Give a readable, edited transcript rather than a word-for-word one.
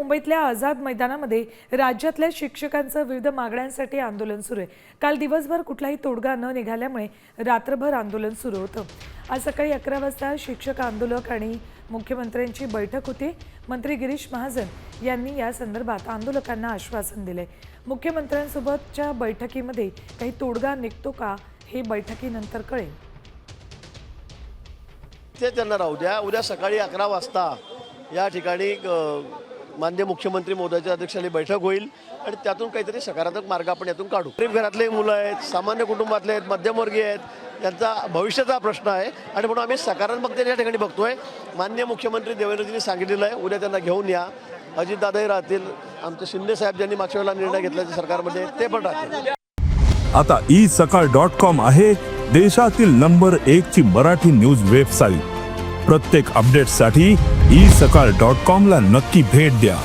मुंबईतल्या आझाद मैदानामध्ये राज्यातल्या शिक्षकांचं विविध मागण्यांसाठी आंदोलन सुरू आहे। काल दिवसभर कुठलाही तोडगा न निघाल्यामुळे रात्रभर आंदोलन सुरू होतं। आज सकाळी 11 वाजता शिक्षक आंदोलक आणि मुख्यमंत्र्यांची बैठक होती। मंत्री गिरीश महाजन यांनी या संदर्भात आंदोलकांना आश्वासन दिले। मुख्यमंत्र्यांसोबतच्या बैठकीमध्ये काही तोडगा निघतो का हे बैठकीनंतर कळेल। ते त्यांना राहू द्या। उद्या सकाळी 11 वाजता या ठिकाणी माननीय मुख्यमंत्री महोदयाच्या अध्यक्षतेखाली बैठक होईल आणि त्यातून काहीतरी सकारात्मक मार्ग आपण यातून काढू। गरीब घरातले मुलं आहेत, सामान्य कुटुंबातले आहेत, मध्यमवर्गीय आहेत, यांचा भविष्याचा प्रश्न आहे आणि म्हणून आम्ही सकारात्मकतेने या ठिकाणी बघतोय। माननीय मुख्यमंत्री देवेंद्रजींनी सांगितलेलं आहे उद्या त्यांना घेऊन या। अजितदादाही राहतील, आमचे शिंदे साहेब ज्यांनी मागच्या वेळेला निर्णय घेतला सरकारमध्ये ते पण राहतील। आता isakal.com आहे देशातील नंबर 1 ची मराठी न्यूज वेबसाईट। प्रत्येक अपडेटसाठी isakal.com ला नक्की भेट द्या।